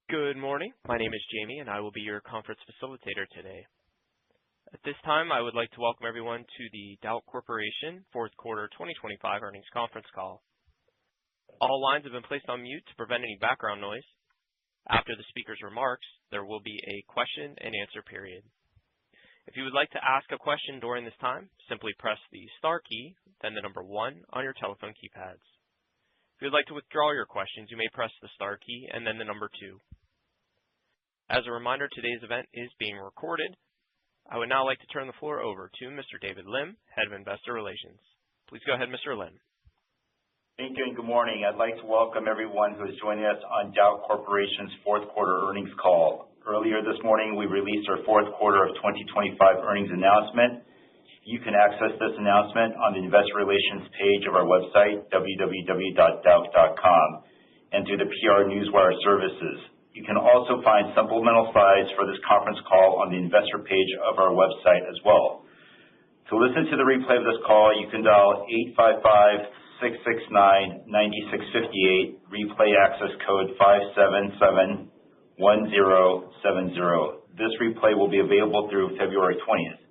Good morning. My name is Jamie, and I will be your conference facilitator today. At this time, I would like to welcome everyone to the Dauch Corporation Fourth Quarter 2025 Earnings Conference Call. All lines have been placed on mute to prevent any background noise. After the speaker's remarks, there will be a question and answer period. If you would like to ask a question during this time, simply press the star key, then the number 1 on your telephone keypads. If you would like to withdraw your questions, you may press the star key and then the number 2. As a reminder, today's event is being recorded. I would now like to turn the floor over to Mr. David Lim, Head of Investor Relations. Please go ahead, Mr. Lim. Thank you and good morning. I'd like to welcome everyone who is joining us on Dauch Corporation's fourth quarter earnings call. Earlier this morning, we released our fourth quarter of 2025 earnings announcement. You can access this announcement on the Investor Relations page of our website, www.dauch.com, and through the PR Newswire services. You can also find supplemental slides for this conference call on the investor page of our website as well. To listen to the replay of this call, you can dial 855-669-9658, replay access code 577-1070. This replay will be available through February 20th.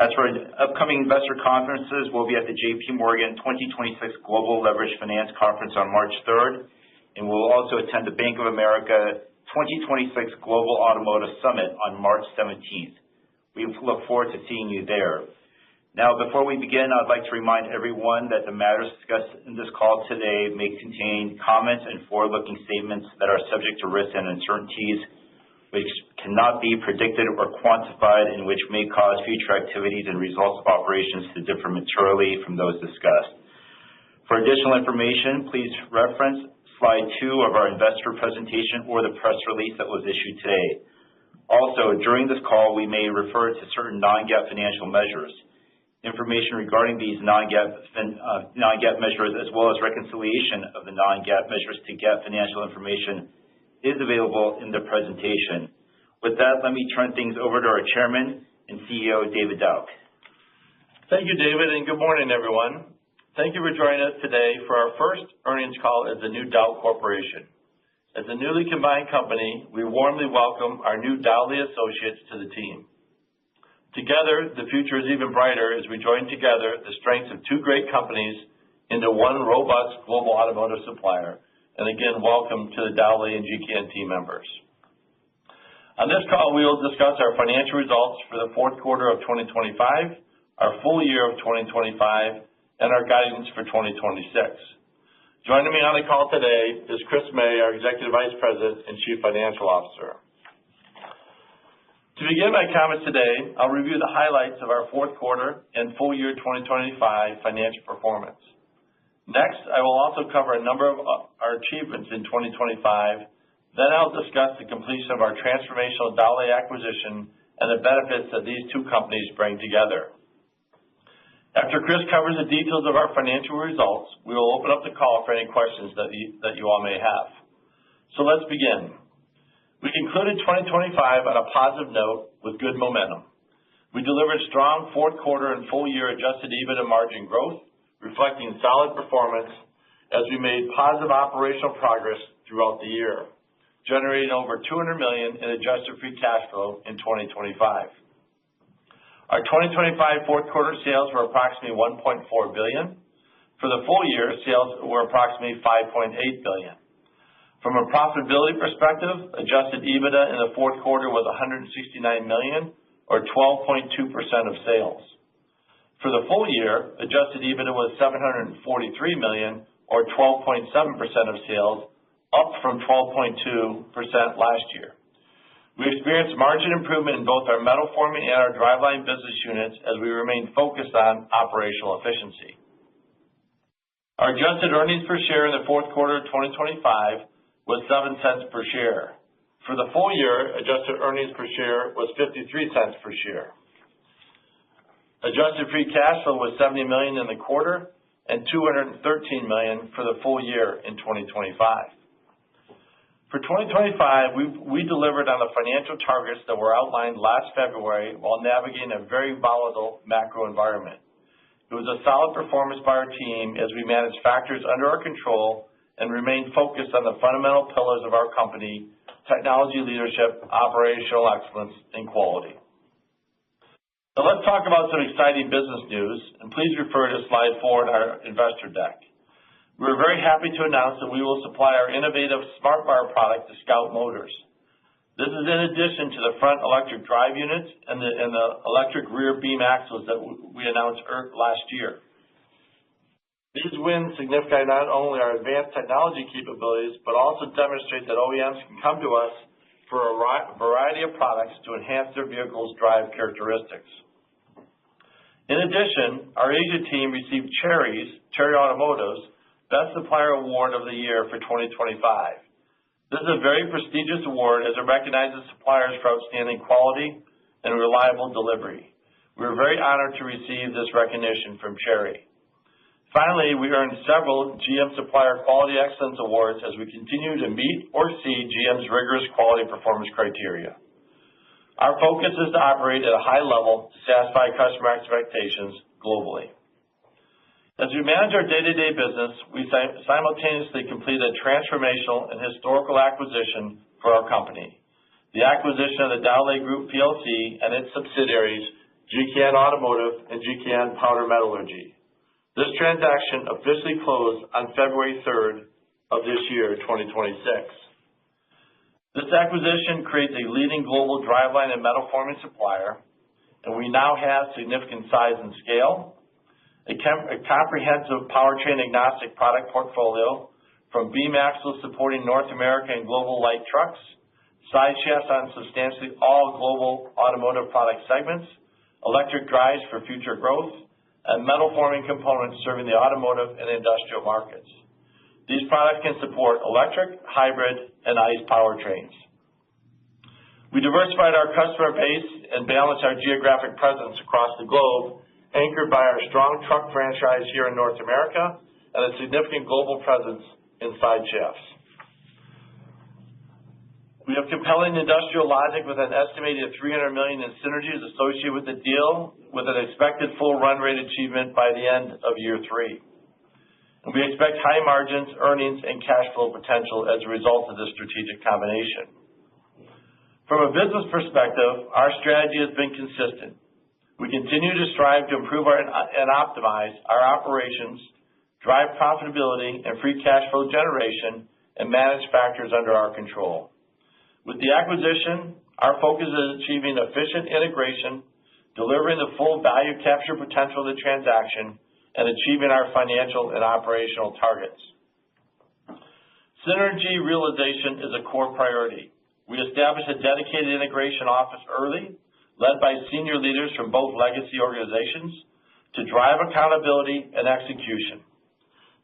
As for upcoming investor conferences, we'll be at the J.P. Morgan 2026 Global Leveraged Finance Conference on March 3rd, and we'll also attend the Bank of America 2026 Global Automotive Summit on March 17th. We look forward to seeing you there. Now, before we begin, I'd like to remind everyone that the matters discussed in this call today may contain comments and forward-looking statements that are subject to risks and uncertainties, which cannot be predicted or quantified and which may cause future activities and results of operations to differ materially from those discussed. For additional information, please reference slide 2 of our investor presentation or the press release that was issued today. Also, during this call, we may refer to certain non-GAAP financial measures. Information regarding these non-GAAP measures, as well as reconciliation of the non-GAAP measures to GAAP financial information, is available in the presentation. With that, let me turn things over to our Chairman and CEO, David Dauch. Thank you, David, and good morning, everyone. Thank you for joining us today for our first earnings call as the new Dauch Corporation. As a newly combined company, we warmly welcome our new Dowley associates to the team. Together, the future is even brighter as we join together the strengths of two great companies into one robust global automotive supplier. And again, welcome to the Dowley and GKN team members. On this call, we will discuss our financial results for the fourth quarter of 2025, our full year of 2025, and our guidance for 2026. Joining me on the call today is Chris May, our Executive Vice President and Chief Financial Officer. To begin my comments today, I'll review the highlights of our fourth quarter and full year 2025 financial performance. Next, I will also cover a number of our achievements in 2025. Then I'll discuss the completion of our transformational Dowley acquisition and the benefits that these two companies bring together. After Chris covers the details of our financial results, we will open up the call for any questions that you all may have. So let's begin. We concluded 2025 on a positive note with good momentum. We delivered strong fourth quarter and full year adjusted EBITDA margin growth, reflecting solid performance as we made positive operational progress throughout the year, generating over $200 million in adjusted free cash flow in 2025. Our 2025 fourth quarter sales were approximately $1.4 billion. For the full year, sales were approximately $5.8 billion. From a profitability perspective, adjusted EBITDA in the fourth quarter was $169 million, or 12.2% of sales. For the full year, adjusted EBITDA was $743 million, or 12.7% of sales, up from 12.2% last year. We experienced margin improvement in both our metal forming and our driveline business units as we remain focused on operational efficiency. Our adjusted earnings per share in the fourth quarter of 2025 was 7 cents per share. For the full year, adjusted earnings per share was 53 cents per share. Adjusted free cash flow was $70 million in the quarter and $213 million for the full year in 2025. For 2025, we delivered on the financial targets that were outlined last February while navigating a very volatile macro environment. It was a solid performance by our team as we managed factors under our control and remained focused on the fundamental pillars of our company technology leadership, operational excellence, and quality. Now let's talk about some exciting business news, and please refer to slide 4 in our investor deck. We're very happy to announce that we will supply our innovative Smart Bar product to Scout Motors. This is in addition to the front electric drive units and the electric rear beam axles that we announced last year. These wins signify not only our advanced technology capabilities, but also demonstrate that OEMs can come to us for a variety of products to enhance their vehicles' drive characteristics. In addition, our Asia team received Chery Automotive's Best Supplier Award of the Year for 2025. This is a very prestigious award as it recognizes suppliers for outstanding quality and reliable delivery. We are very honored to receive this recognition from Chery. Finally, we earned several GM Supplier Quality Excellence Awards as we continue to meet or exceed GM's rigorous quality performance criteria. Our focus is to operate at a high level to satisfy customer expectations globally. As we manage our day-to-day business, we simultaneously complete a transformational and historical acquisition for our company, the acquisition of the Dauch Group plc and its subsidiaries, GKN Automotive and GKN Powder Metallurgy. This transaction officially closed on February 3rd of this year, 2026. This acquisition creates a leading global driveline and metal forming supplier, and we now have significant size and scale, a comprehensive powertrain agnostic product portfolio from beam axles supporting North America and global light trucks, side shafts on substantially all global automotive product segments, electric drives for future growth, and metal forming components serving the automotive and industrial markets. These products can support electric, hybrid, and ICE powertrains. We diversified our customer base and balanced our geographic presence across the globe, anchored by our strong truck franchise here in North America and a significant global presence in side shafts. We have compelling industrial logic with an estimated $300 million in synergies associated with the deal, with an expected full run rate achievement by the end of year 3. And we expect high margins, earnings, and cash flow potential as a result of this strategic combination. From a business perspective, our strategy has been consistent. We continue to strive to improve and optimize our operations, drive profitability and free cash flow generation, and manage factors under our control. With the acquisition, our focus is achieving efficient integration, delivering the full value capture potential of the transaction, and achieving our financial and operational targets. Synergy realization is a core priority. We established a dedicated integration office early, led by senior leaders from both legacy organizations, to drive accountability and execution.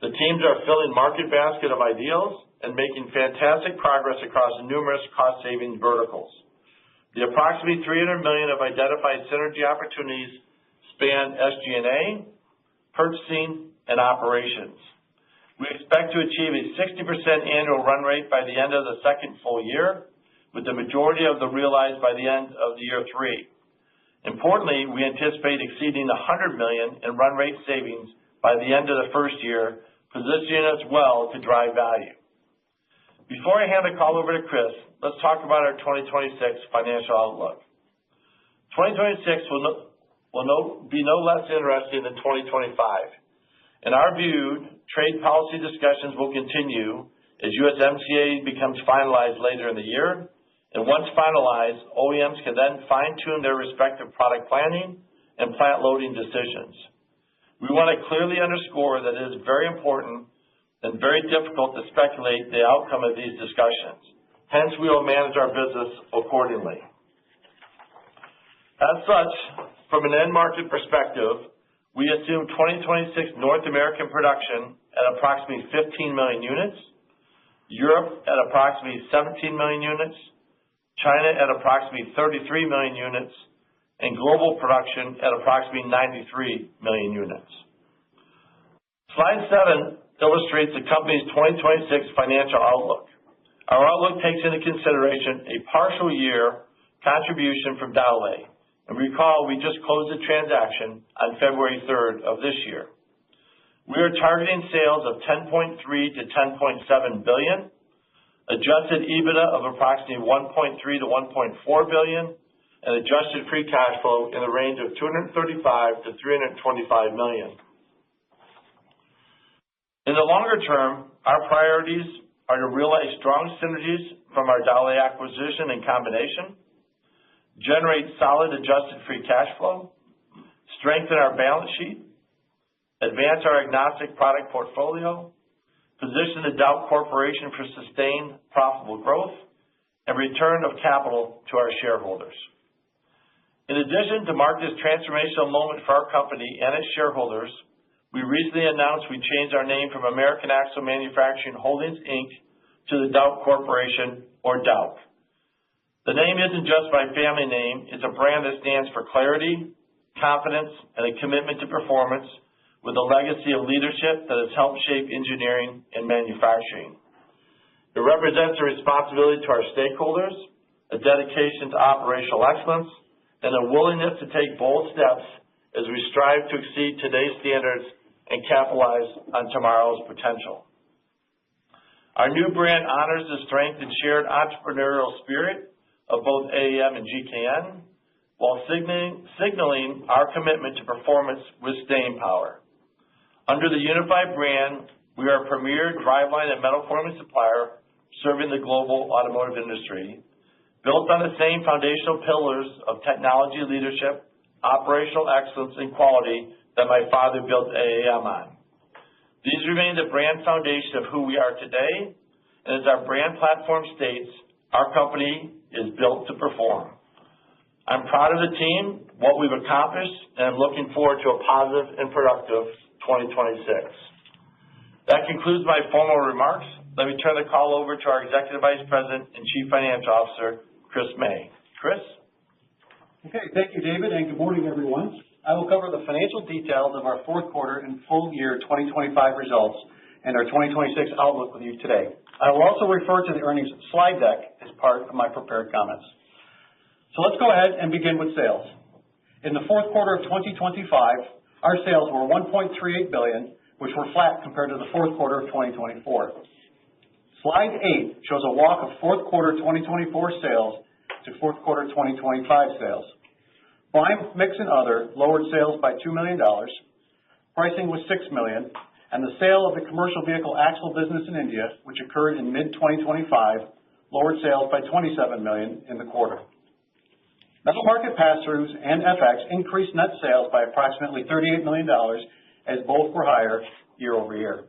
The teams are filling market basket of ideals and making fantastic progress across numerous cost-saving verticals. The approximately $300 million of identified synergy opportunities span SG&A, purchasing, and operations. We expect to achieve a 60% annual run rate by the end of the second full year, with the majority of the realized by the end of the year 3. Importantly, we anticipate exceeding $100 million in run rate savings by the end of the first year, positioning us well to drive value. Before I hand the call over to Chris, let's talk about our 2026 financial outlook. 2026 will be no less interesting than 2025. In our view, trade policy discussions will continue as USMCA becomes finalized later in the year, and once finalized, OEMs can then fine-tune their respective product planning and plant loading decisions. We want to clearly underscore that it is very important and very difficult to speculate the outcome of these discussions. Hence, we will manage our business accordingly. As such, from an end market perspective, we assume 2026 North American production at approximately 15 million units, Europe at approximately 17 million units, China at approximately 33 million units, and global production at approximately 93 million units. Slide 7 illustrates the company's 2026 financial outlook. Our outlook takes into consideration a partial year contribution from Dauch. And recall, we just closed the transaction on February 3rd of this year. We are targeting sales of $10.3 to $10.7 billion, adjusted EBITDA of approximately $1.3 to $1.4 billion, and adjusted free cash flow in the range of $235 to $325 million. In the longer term, our priorities are to realize strong synergies from our Dauch acquisition and combination, generate solid adjusted free cash flow, strengthen our balance sheet, advance our agnostic product portfolio, position the Dauch Corporation for sustained profitable growth, and return of capital to our shareholders. In addition to mark this transformational moment for our company and its shareholders, we recently announced we changed our name from American Axle Manufacturing Holdings, Inc. to the Dauch Corporation, or Dauch. The name isn't just my family name, it's a brand that stands for clarity, confidence, and a commitment to performance with a legacy of leadership that has helped shape engineering and manufacturing. It represents a responsibility to our stakeholders, a dedication to operational excellence, and a willingness to take bold steps as we strive to exceed today's standards and capitalize on tomorrow's potential. Our new brand honors the strength and shared entrepreneurial spirit of both AAM and GKN, while signaling our commitment to performance with staying power. Under the unified brand, we are a premier driveline and metal forming supplier serving the global automotive industry, built on the same foundational pillars of technology leadership, operational excellence, and quality that my father built AAM on. These remain the brand foundation of who we are today, and as our brand platform states, our company is built to perform. I'm proud of the team, what we've accomplished, and I'm looking forward to a positive and productive 2026. That concludes my formal remarks. Let me turn the call over to our Executive Vice President and Chief Financial Officer, Chris May. Chris? Okay, thank you, David, and good morning, everyone. I will cover the financial details of our fourth quarter and full year 2025 results and our 2026 outlook with you today. I will also refer to the earnings slide deck as part of my prepared comments. So let's go ahead and begin with sales. In the fourth quarter of 2025, our sales were $1.38 billion, which were flat compared to the fourth quarter of 2024. Slide 8 shows a walk of fourth quarter 2024 sales to fourth quarter 2025 sales. Volume, mix, and other lowered sales by $2 million. Pricing was $6 million, and the sale of the commercial vehicle axle business in India, which occurred in mid-2025, lowered sales by $27 million in the quarter. Metal market pass-throughs and FX increased net sales by approximately $38 million, as both were higher year over year.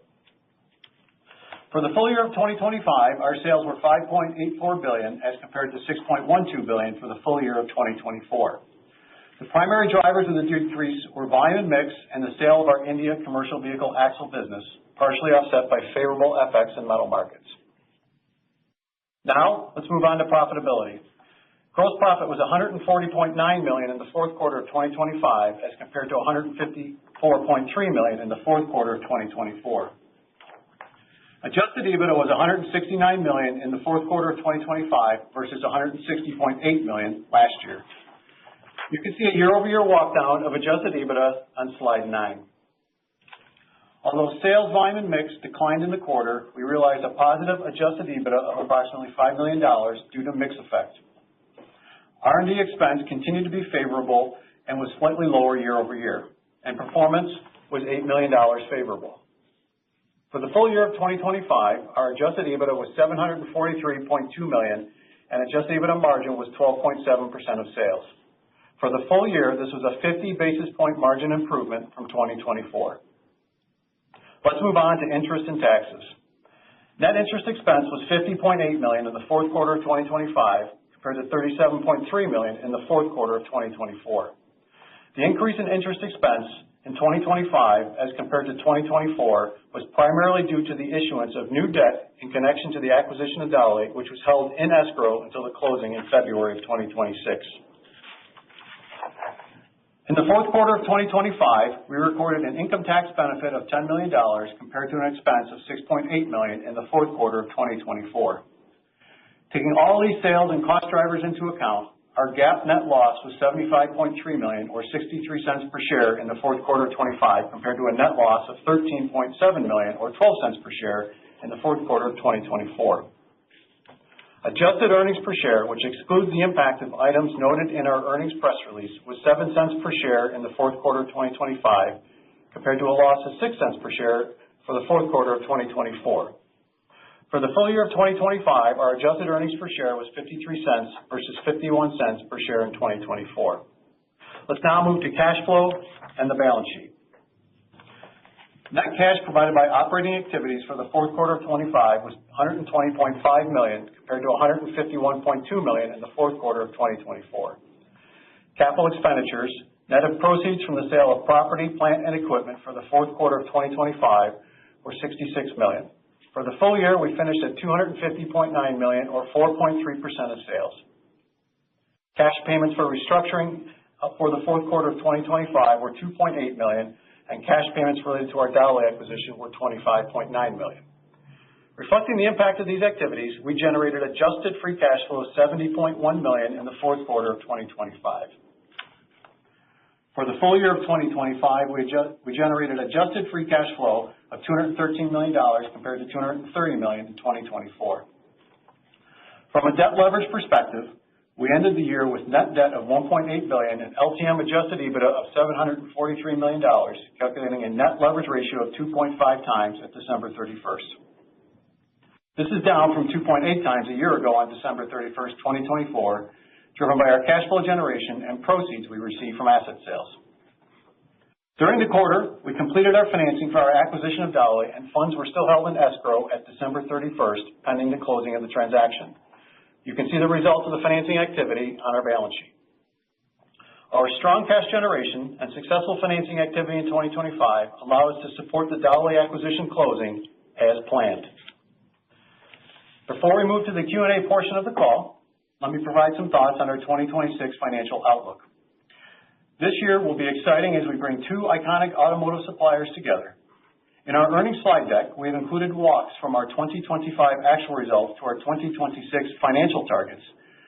For the full year of 2025, our sales were $5.84 billion as compared to $6.12 billion for the full year of 2024. The primary drivers of the decrease were volume and mix and the sale of our India commercial vehicle axle business, partially offset by favorable FX and metal markets. Now, let's move on to profitability. Gross profit was $140.9 million in the fourth quarter of 2025 as compared to $154.3 million in the fourth quarter of 2024. Adjusted EBITDA was $169 million in the fourth quarter of 2025 versus $160.8 million last year. You can see a year-over-year walk-down of adjusted EBITDA on slide 9. Although sales volume and mix declined in the quarter, we realized a positive adjusted EBITDA of approximately $5 million due to mix effect. R&D expense continued to be favorable and was slightly lower year over year, and performance was $8 million favorable. For the full year of 2025, our adjusted EBITDA was $743.2 million, and adjusted EBITDA margin was 12.7% of sales. For the full year, this was a 50 basis point margin improvement from 2024. Let's move on to interest and taxes. Net interest expense was $50.8 million in the fourth quarter of 2025, compared to $37.3 million in the fourth quarter of 2024. The increase in interest expense in 2025 as compared to 2024 was primarily due to the issuance of new debt in connection to the acquisition of Dauch, which was held in escrow until the closing in February of 2026. In the fourth quarter of 2025, we recorded an income tax benefit of $10 million compared to an expense of $6.8 million in the fourth quarter of 2024. Taking all these sales and cost drivers into account, our GAAP net loss was $75.3 million, or 63 cents per share in the fourth quarter of 25, compared to a net loss of $13.7 million, or 12 cents per share in the fourth quarter of 2024. Adjusted earnings per share, which excludes the impact of items noted in our earnings press release, was 7 cents per share in the fourth quarter of 2025, compared to a loss of 6 cents per share for the fourth quarter of 2024. For the full year of 2025, our adjusted earnings per share was 53 cents versus 51 cents per share in 2024. Let's now move to cash flow and the balance sheet. Net cash provided by operating activities for the fourth quarter of 2025 was $120.5 million compared to $151.2 million in the fourth quarter of 2024. Capital expenditures, net of proceeds from the sale of property, plant, and equipment for the fourth quarter of 2025 were $66 million. For the full year, we finished at $250.9 million, or 4.3% of sales. Cash payments for restructuring for the fourth quarter of 2025 were $2.8 million, and cash payments related to our Dauch acquisition were $25.9 million. Reflecting the impact of these activities, we generated adjusted free cash flow of $70.1 million in the fourth quarter of 2025. For the full year of 2025, we generated adjusted free cash flow of $213 million compared to $230 million in 2024. From a debt leverage perspective, we ended the year with net debt of $1.8 billion and LTM adjusted EBITDA of $743 million, calculating a net leverage ratio of 2.5 times at December 31st. This is down from 2.8 times a year ago on December 31st, 2024, driven by our cash flow generation and proceeds we received from asset sales. During the quarter, we completed our financing for our acquisition of Dauch, and funds were still held in escrow at December 31st, pending the closing of the transaction. You can see the results of the financing activity on our balance sheet. Our strong cash generation and successful financing activity in 2025 allow us to support the Dauch acquisition closing as planned. Before we move to the Q&A portion of the call, let me provide some thoughts on our 2026 financial outlook. This year will be exciting as we bring two iconic automotive suppliers together. In our earnings slide deck, we have included walks from our 2025 actual results to our 2026 financial targets,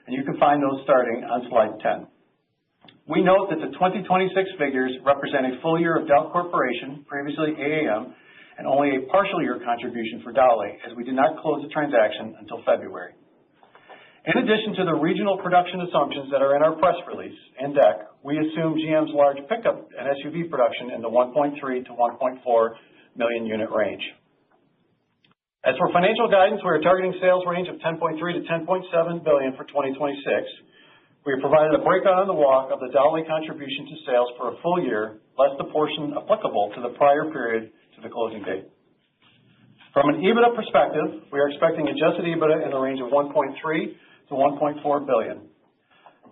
and you can find those starting on slide 10. We note that the 2026 figures represent a full year of Dauch Corporation, previously AAM, and only a partial year contribution for Dauch, as we did not close the transaction until February. In addition to the regional production assumptions that are in our press release and deck, we assume GM's large pickup and SUV production in the 1.3 to 1.4 million unit range. As for financial guidance, we are targeting sales range of $10.3 to $10.7 billion for 2026. We have provided a breakout on the walk of the Dauch contribution to sales for a full year, less the portion applicable to the prior period to the closing date. From an EBITDA perspective, we are expecting adjusted EBITDA in the range of $1.3 to $1.4 billion.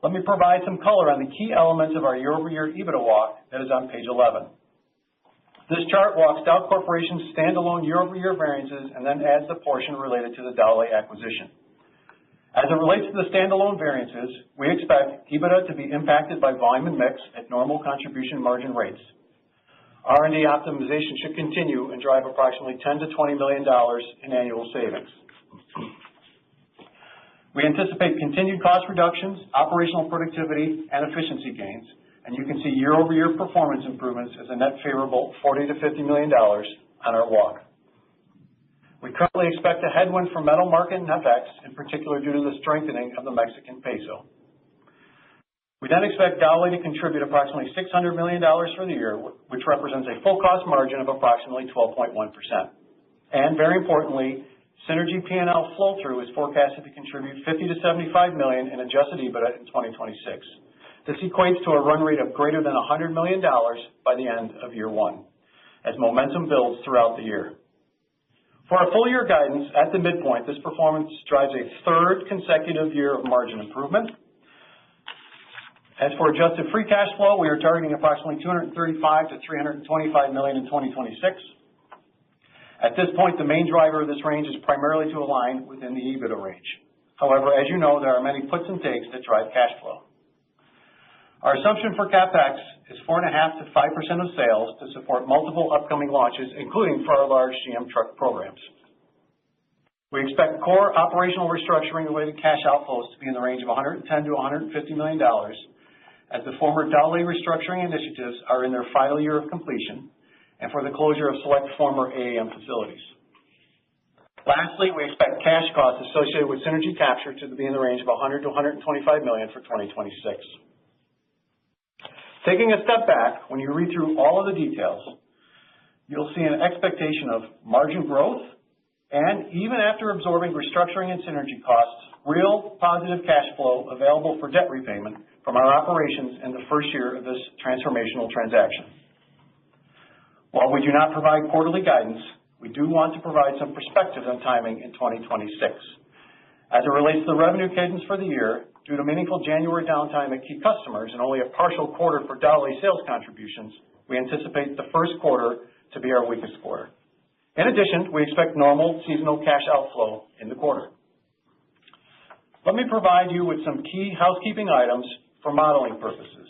Let me provide some color on the key elements of our year-over-year EBITDA walk that is on page 11. This chart walks Dauch Corporation's standalone year-over-year variances and then adds the portion related to the Dauch acquisition. As it relates to the standalone variances, we expect EBITDA to be impacted by volume and mix at normal contribution margin rates. R&D optimization should continue and drive approximately $10 to $20 million in annual savings. We anticipate continued cost reductions, operational productivity, and efficiency gains, and you can see year-over-year performance improvements as a net favorable $40 to $50 million on our walk. We currently expect a headwind from metal market and FX, in particular due to the strengthening of the Mexican peso. We then expect Dauch to contribute approximately $600 million for the year, which represents a full cost margin of approximately 12.1%. And very importantly, synergy P&L flow-through is forecasted to contribute $50 to $75 million in adjusted EBITDA in 2026. This equates to a run rate of greater than $100 million by the end of year one, as momentum builds throughout the year. For our full year guidance, at the midpoint, this performance drives a third consecutive year of margin improvement. As for adjusted free cash flow, we are targeting approximately $235 to $325 million in 2026. At this point, the main driver of this range is primarily to align within the EBITDA range. However, as you know, there are many puts and takes that drive cash flow. Our assumption for CapEx is 4.5% to 5% of sales to support multiple upcoming launches, including for our large GM truck programs. We expect core operational restructuring related cash outflows to be in the range of $110 to $150 million, as the former Dauch restructuring initiatives are in their final year of completion, and for the closure of select former AAM facilities. Lastly, we expect cash costs associated with synergy capture to be in the range of $100 to $125 million for 2026. Taking a step back, when you read through all of the details, you'll see an expectation of margin growth and, even after absorbing restructuring and synergy costs, real positive cash flow available for debt repayment from our operations in the first year of this transformational transaction. While we do not provide quarterly guidance, we do want to provide some perspective on timing in 2026. As it relates to the revenue cadence for the year, due to meaningful January downtime at key customers and only a partial quarter for Dauch sales contributions, we anticipate the first quarter to be our weakest quarter. In addition, we expect normal seasonal cash outflow in the quarter. Let me provide you with some key housekeeping items for modeling purposes.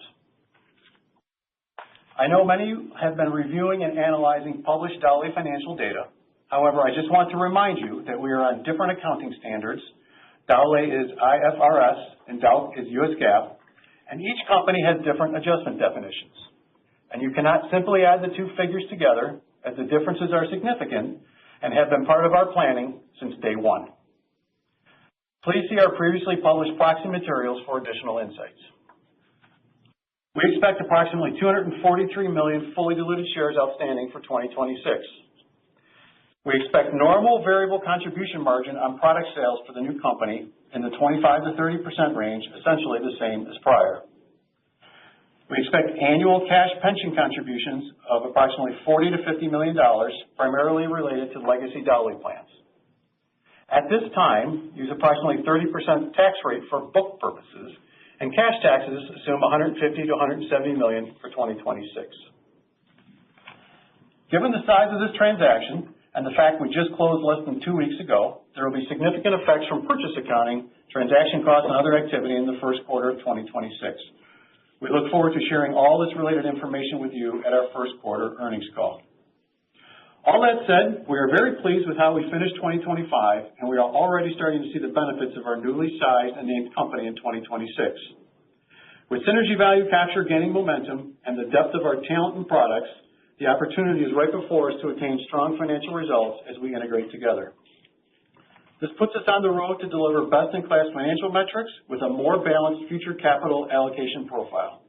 I know many have been reviewing and analyzing published Dauch financial data. However, I just want to remind you that we are on different accounting standards. Dauch is IFRS and Dauch is US GAAP, and each company has different adjustment definitions. And you cannot simply add the two figures together, as the differences are significant and have been part of our planning since day one. Please see our previously published proxy materials for additional insights. We expect approximately 243 million fully diluted shares outstanding for 2026. We expect normal variable contribution margin on product sales for the new company in the 25 to 30% range, essentially the same as prior. We expect annual cash pension contributions of approximately $40 to $50 million, primarily related to legacy Dauch plans. At this time, use approximately 30% tax rate for book purposes, and cash taxes assume $150 to $170 million for 2026. Given the size of this transaction and the fact we just closed less than 2 weeks ago, there will be significant effects from purchase accounting, transaction costs, and other activity in the first quarter of 2026. We look forward to sharing all this related information with you at our first quarter earnings call. All that said, we are very pleased with how we finished 2025, and we are already starting to see the benefits of our newly sized and named company in 2026. With synergy value capture gaining momentum and the depth of our talent and products, the opportunity is right before us to attain strong financial results as we integrate together. This puts us on the road to deliver best-in-class financial metrics with a more balanced future capital allocation profile.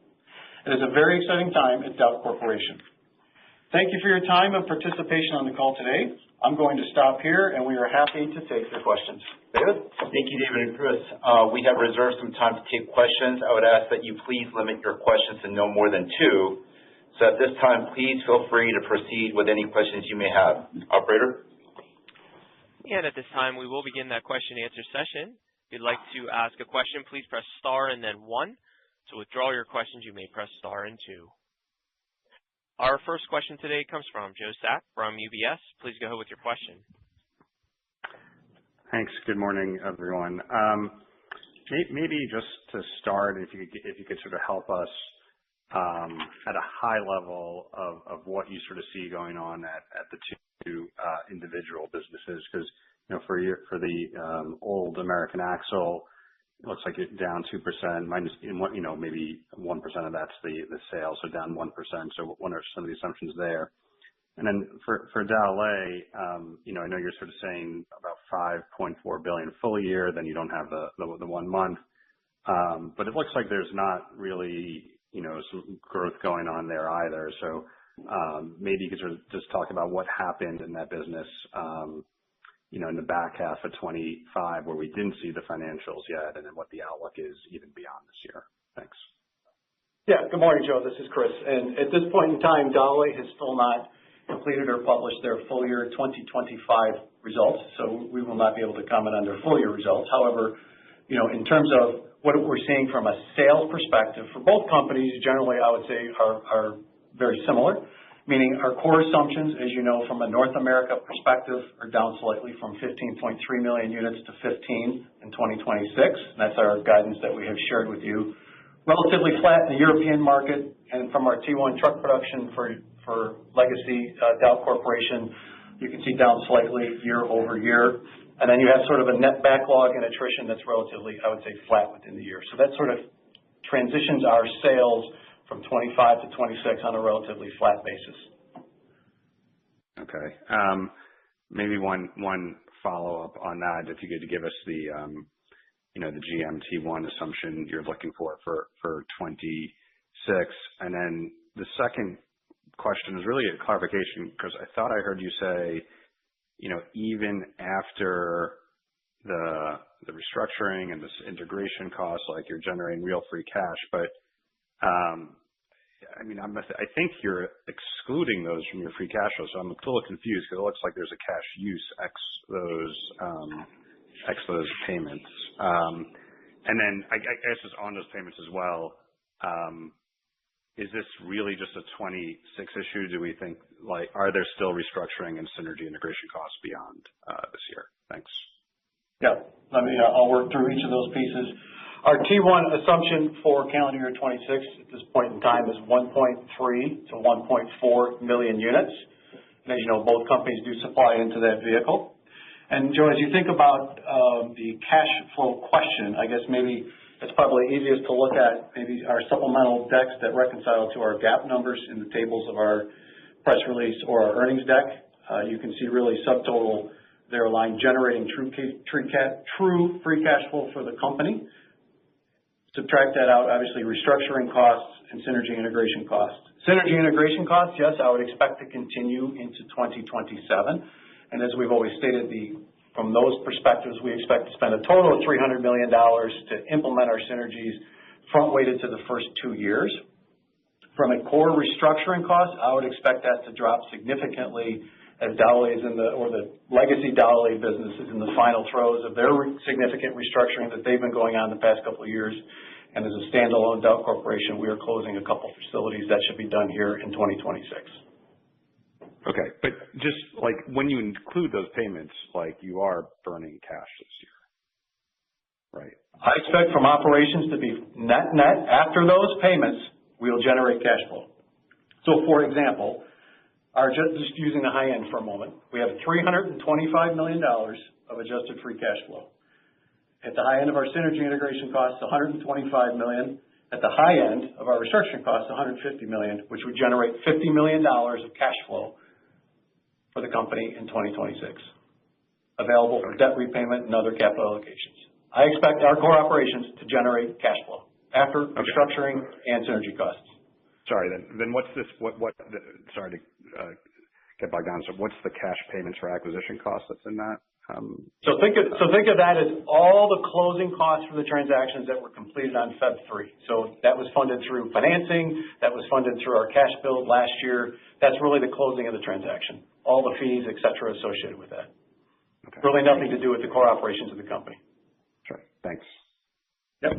It is a very exciting time at Dauch Corporation. Thank you for your time and participation on the call today. I'm going to stop here, and we are happy to take your questions. David? Thank you, David and Chris. We have reserved some time to take questions. I would ask that you please limit your questions to no more than 2. So at this time, please feel free to proceed with any questions you may have. Operator? And at this time, we will begin that question and answer session. If you'd like to ask a question, please press star and then 1. To withdraw your questions, you may press star and 2. Our first question today comes from Joe Sack from UBS. Please go ahead with your question. Thanks. Good morning, everyone. Maybe just to start, if you could sort of help us at a high level of what you sort of see going on at the two individual businesses, because for the old American Axle, it looks like it's down 2%, minus maybe 1% of that's the sales, so down 1%. So what are some of the assumptions there? And then for Dauch, I know you're sort of saying about $5.4 billion full year, then you don't have the 1 month, but it looks like there's not really some growth going on there either. So maybe you could sort of just talk about what happened in that business, in the back half of 25 where we didn't see the financials yet, and then what the outlook is even beyond this year. Thanks. Yeah. Good morning, Joe. This is Chris. And at this point in time, Dauch has still not completed or published their full year 2025 results, so we will not be able to comment on their full year results. However, in terms of what we're seeing from a sales perspective for both companies, generally, I would say are very similar, meaning our core assumptions, as you know, from a North America perspective, are down slightly from 15.3 million units to 15 in 2026. That's our guidance that we have shared with you. Relatively flat in the European market, and from our T1 truck production for legacy Dauch Corporation, you can see down slightly year over year. And then you have sort of a net backlog and attrition that's relatively, I would say, flat within the year. So that sort of transitions our sales from 25 to 26 on a relatively flat basis. Okay. Maybe one follow-up on that, if you could give us the GMT1 assumption you're looking for 26. And then the second question is really a clarification, because I thought I heard you say, even after the restructuring and this integration cost, like you're generating real free cash. But I think you're excluding those from your free cash flow. So I'm a little confused because it looks like there's a cash use ex those payments. And then I guess just on those payments as well, is this really just a 26 issue? Do we think, are there still restructuring and synergy integration costs beyond this year? Thanks. Yeah. I'll work through each of those pieces. Our T1 assumption for calendar year 26 at this point in time is 1.3 to 1.4 million units. And as you know, both companies do supply into that vehicle. And Joe, as you think about the cash flow question, I guess maybe it's probably easiest to look at maybe our supplemental decks that reconcile to our GAAP numbers in the tables of our press release or our earnings deck. You can see really subtotal there line generating true free cash flow for the company. Subtract that out, obviously restructuring costs and synergy integration costs. Synergy integration costs, yes, I would expect to continue into 2027. And as we've always stated, from those perspectives, we expect to spend a total of $300 million to implement our synergies front-weighted to the first 2 years. From a core restructuring cost, I would expect that to drop significantly as Dowlais the legacy Dowlais business is in the final throes of their significant restructuring that they've been going on the past couple of years. And as a standalone Dauch Corporation, we are closing a couple facilities that should be done here in 2026. Okay, but just when you include those payments, you are burning cash this year, right? I expect from operations to be net after those payments, we'll generate cash flow. So for example, just using the high end for a moment, we have $325 million of adjusted free cash flow. At the high end of our synergy integration costs, $125 million. At the high end of our restructuring costs, $150 million, which would generate $50 million of cash flow for the company in 2026, available for debt repayment and other capital allocations. I expect our core operations to generate cash flow after restructuring and synergy costs. Sorry, then what's this? Sorry to get bogged down. So what's the cash payments for acquisition costs that's in that? So think of that as all the closing costs for the transactions that were completed on Feb 3. So that was funded through financing. That was funded through our cash build last year. That's really the closing of the transaction. All the fees, et cetera, associated with that. Okay. Really nothing to do with the core operations of the company. Sure. Thanks. Yep.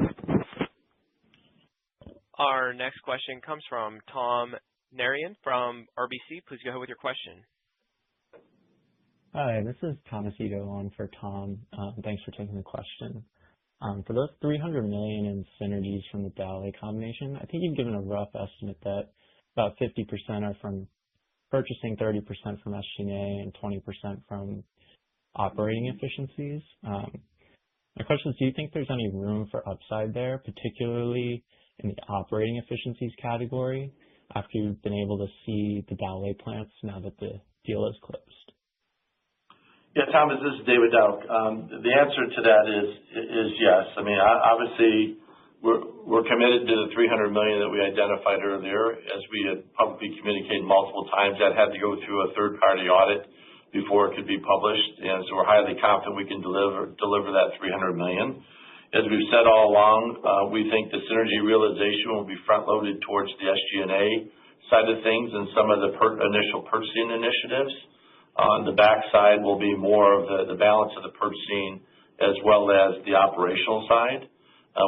Our next question comes from Tom Narayan from RBC. Please go ahead with your question. Hi, this is Thomas Ito on for Tom. Thanks for taking the question. For those $300 million in synergies from the Dowlais combination, I think you've given a rough estimate that about 50% are from purchasing, 30% from SG&A, and 20% from operating efficiencies. My question is, do you think there's any room for upside there, particularly in the operating efficiencies category, after you've been able to see the Dowlais plants now that the deal is closed? Yeah, Thomas, this is David Dauch. The answer to that is yes. I mean, obviously, we're committed to the $300 million that we identified earlier. As we had publicly communicated multiple times, that had to go through a third-party audit before it could be published, and so we're highly confident we can deliver that $300 million. As we've said all along, we think the synergy realization will be front-loaded towards the SG&A side of things and some of the initial purchasing initiatives. On the backside will be more of the balance of the purchasing as well as the operational side.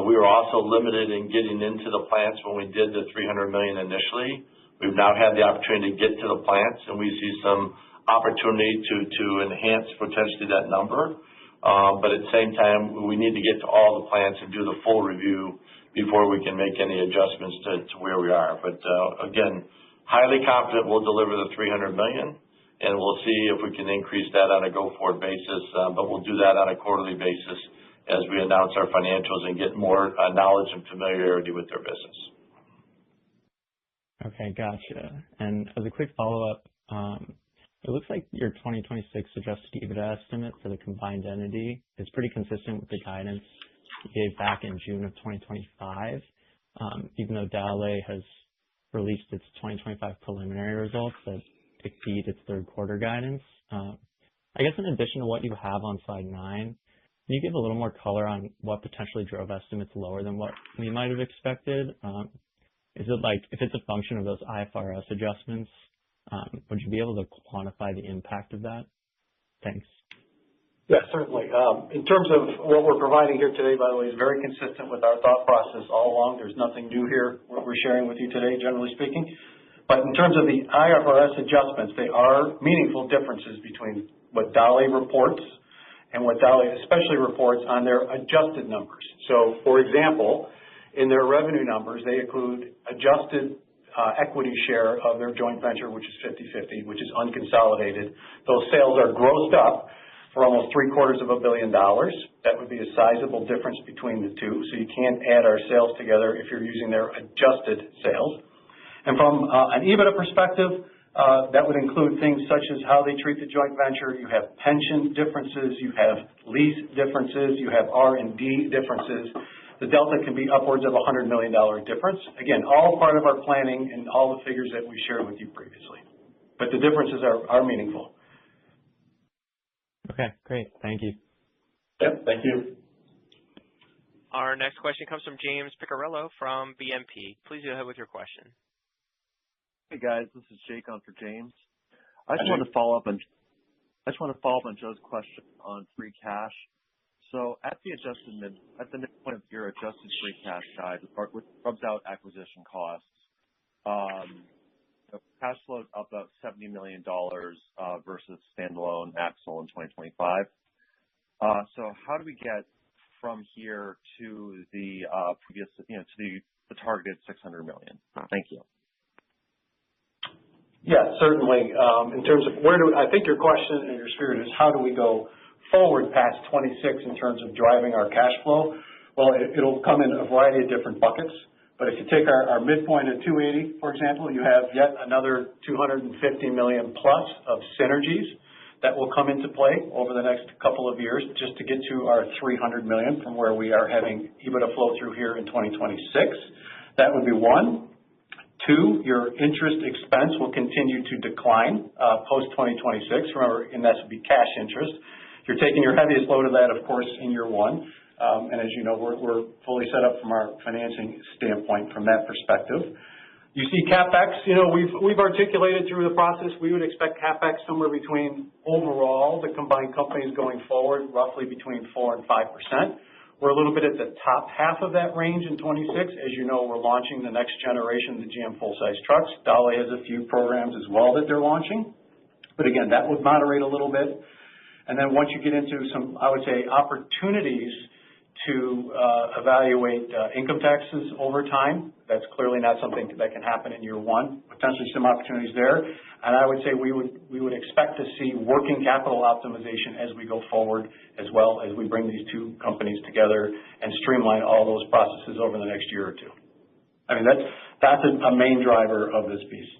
We were also limited in getting into the plants when we did the $300 million initially. We've now had the opportunity to get to the plants, and we see some opportunity to enhance potentially that number. But at the same time, we need to get to all the plants and do the full review before we can make any adjustments to where we are. But again, highly confident we'll deliver the $300 million. And we'll see if we can increase that on a go-forward basis, but we'll do that on a quarterly basis as we announce our financials and get more knowledge and familiarity with their business. Okay, gotcha. And as a quick follow-up, It looks like your 2026 adjusted EBITDA estimate for the combined entity is pretty consistent with the guidance you gave back in June of 2025, even though Dauch has released its 2025 preliminary results that exceed its third quarter guidance. I guess in addition to what you have on slide 9, can you give a little more color on what potentially drove estimates lower than what we might have expected? Is it like, if it's a function of those IFRS adjustments, would you be able to quantify the impact of that? Thanks. Yeah, certainly. In terms of what we're providing here today, by the way, is very consistent with our thought process all along. There's nothing new here what we're sharing with you today, generally speaking. But in terms of the IFRS adjustments, they are meaningful differences between what Dauch reports and what Dauch especially reports on their adjusted numbers. So, for example, in their revenue numbers, they include adjusted equity share of their joint venture, which is 50/50, which is unconsolidated. Those sales are grossed up for almost $750 million. That would be a sizable difference between the two. So you can't add our sales together if you're using their adjusted sales. And from an EBITDA perspective, that would include things such as how they treat the joint venture. You have pension differences, you have lease differences, you have R&D differences. The delta can be upwards of $100 million difference. Again, all part of our planning and all the figures that we shared with you previously. But the differences are meaningful. Okay, great. Thank you. Yep, thank you. Our next question comes from James Picariello from BNP. Please go ahead with your question. Hey guys, this is Jake on for James. I just want to follow up on Joe's question on free cash. So at the midpoint of your adjusted free cash guide, which rubs out acquisition costs, cash flow is up about $70 million versus standalone Axle in 2025. So how do we get from here to the previous, to the targeted $600 million? Thank you. Yeah, certainly. In terms of I think your question and your spirit is how do we go forward past 26 in terms of driving our cash flow? Well, it'll come in a variety of different buckets. But if you take our midpoint at 280, for example, you have yet another $250 million plus of synergies that will come into play over the next couple of years just to get to our $300 million from where we are having EBITDA flow through here in 2026. That would be one. Two, your interest expense will continue to decline post-2026. Remember, and that would be cash interest. You're taking your heaviest load of that, of course, in year one. And as you know, we're fully set up from our financing standpoint from that perspective. You see CapEx, we've articulated through the process, we would expect CapEx somewhere between overall the combined companies going forward, roughly between 4% and 5%. We're a little bit at the top half of that range in 26. As you know, we're launching the next generation of the GM full-size trucks. Dauch has a few programs as well that they're launching. But again, that would moderate a little bit. And then once you get into some, I would say, opportunities to evaluate income taxes over time. That's clearly not something that can happen in year one. Potentially some opportunities there. And I would say we would expect to see working capital optimization as we go forward, as well as we bring these two companies together and streamline all those processes over the next year or two. I mean, that's a main driver of this piece.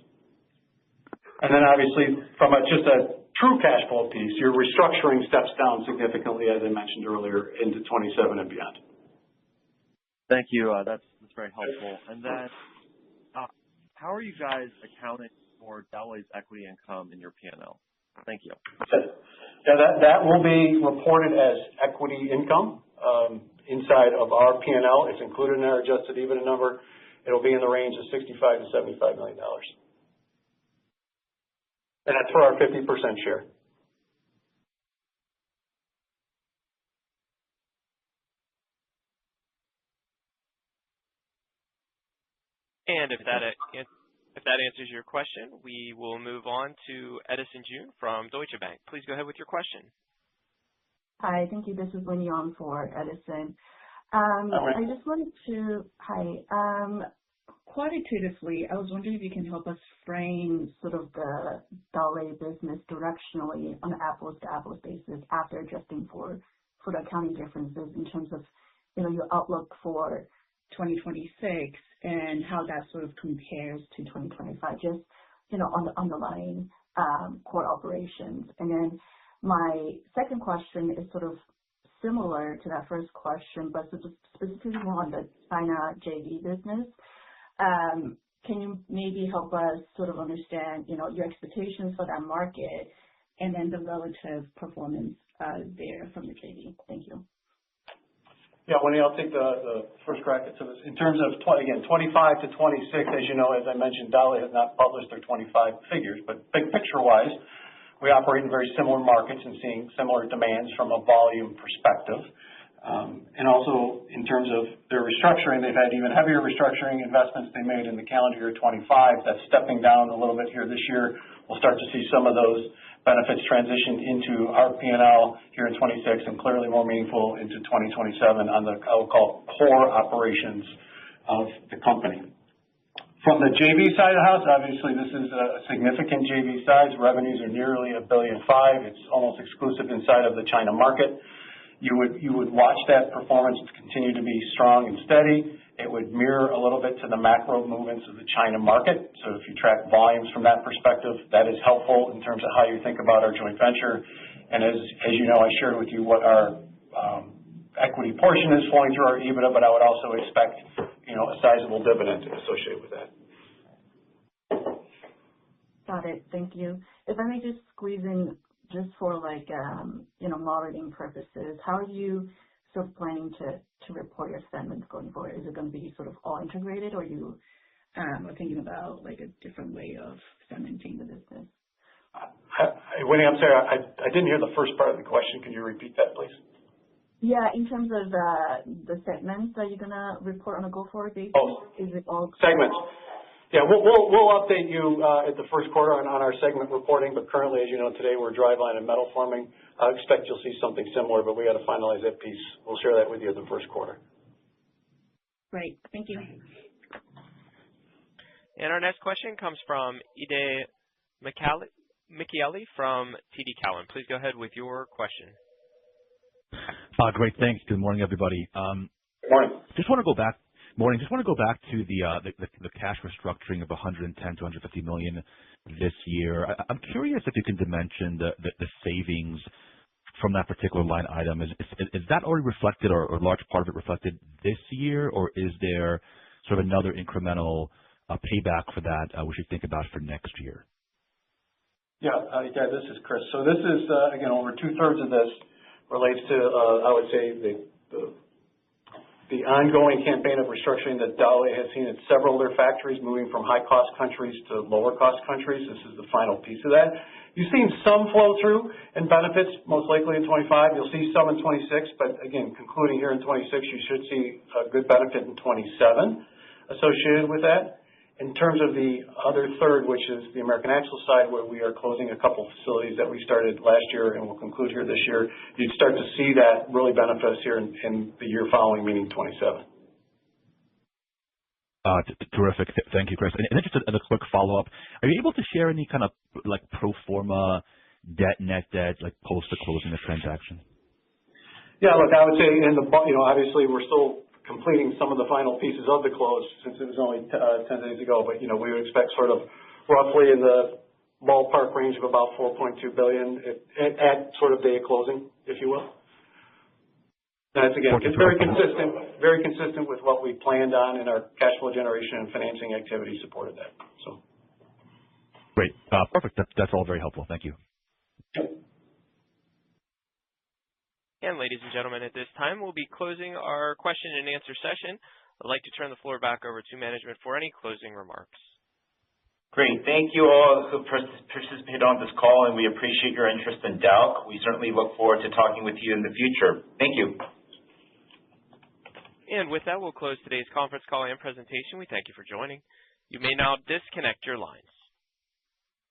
And then obviously from just a true cash flow piece, your restructuring steps down significantly, as I mentioned earlier, into 27 and beyond. Thank you. That's very helpful. And then how are you guys accounting for Dauch's equity income in your P&L? Thank you. Yeah, that will be reported as equity income inside of our P&L. It's included in our adjusted EBITDA number. It'll be in the range of $65 to $75 million. And that's for our 50% share. And if that answers your question, we will move on to Edison June from Deutsche Bank. Please go ahead with your question. Hi, thank you. This is Winnie on for Edison. Hi. I just wanted to, quantitatively, I was wondering if you can help us frame sort of the Dauch business directionally on an apples-to-apples basis after adjusting for the accounting differences in terms of, your outlook for 2026 and how that sort of compares to 2025, just, on the underlying core operations? And then my second question is sort of similar to that first question, but specifically more on the China JV business. Can you maybe help us sort of understand, your expectations for that market and then the relative performance there from the JV? Thank you. Yeah, Winnie, I'll take the first crack at this. In terms of, 25 to 26, as you know, as I mentioned, Dauch has not published their 25 figures, but big picture-wise, we operate in very similar markets and seeing similar demands from a volume perspective. And also in terms of their restructuring, they've had even heavier restructuring investments they made in the calendar year 25. That's stepping down a little bit here this year. We'll start to see some of those benefits transition into our P&L here in 26 and clearly more meaningful into 2027 on the, I would call, core operations of the company. From the JV side of the house, obviously this is a significant JV size. Revenues are nearly $1.5 billion. It's almost exclusive inside of the China market. You would watch that performance continue to be strong and steady. It would mirror a little bit to the macro movements of the China market. So if you track volumes from that perspective, that is helpful in terms of how you think about our joint venture. And as you know, I shared with you what our equity portion is flowing through our EBITDA, but I would also expect, a sizable dividend associated with that. Got it. Thank you. If I may just squeeze in just for modeling purposes, how are you sort of planning to report your segments going forward? Is it going to be sort of all integrated, or you are thinking about like a different way of segmenting the business? Winnie, I'm sorry, I didn't hear the first part of the question. Can you repeat that, please? Yeah, in terms of the segments that you're going to report on a go-forward basis, is it all segments? Yeah, we'll update you at the first quarter on our segment reporting, but currently, as you know, today we're driveline and metal forming. I expect you'll see something similar, but we got to finalize that piece. We'll share that with you at the first quarter. Great. Thank you. And our next question comes from Ide Michieli from TD Cowen. Please go ahead with your question. Great, thanks. Good morning, everybody. Good morning. Just want to go back to the cash restructuring of $110 to $150 million this year. I'm curious if you can dimension the savings from that particular line item. Is that already reflected, or a large part of it reflected this year, or is there sort of another incremental payback for that we should think about for next year? Yeah, this is Chris. So this is, again, over 2/3 of this relates to, I would say, the ongoing campaign of restructuring that Dauch has seen at several of their factories, moving from high-cost countries to lower-cost countries. This is the final piece of that. You've seen some flow through and benefits, most likely in 25. You'll see some in 26, but again, concluding here in 26, you should see a good benefit in 27 associated with that. In terms of the other third, which is the American Axle side, where we are closing a couple facilities that we started last year and will conclude here this year, you'd start to see that really benefit us here in the year following, meaning 27. Terrific. Thank you, Chris. And then just a quick follow-up. Are you able to share any kind of like pro forma net debt, like post the closing of the transaction? Yeah, look, I would say obviously we're still completing some of the final pieces of the close since it was only 10 days ago, but we would expect sort of roughly in the ballpark range of about $4.2 billion at sort of day of closing, if you will. That's again, it's very consistent with what we planned on, and our cash flow generation and financing activity supported that. So great, perfect. That's all very helpful. Thank you. Yep. And ladies and gentlemen, at this time, we'll be closing our question and answer session. I'd like to turn the floor back over to management for any closing remarks. Great. Thank you all who participated on this call, and we appreciate your interest in Dauch. We certainly look forward to talking with you in the future. Thank you. And with that, we'll close today's conference call and presentation. We thank you for joining. You may now disconnect your lines.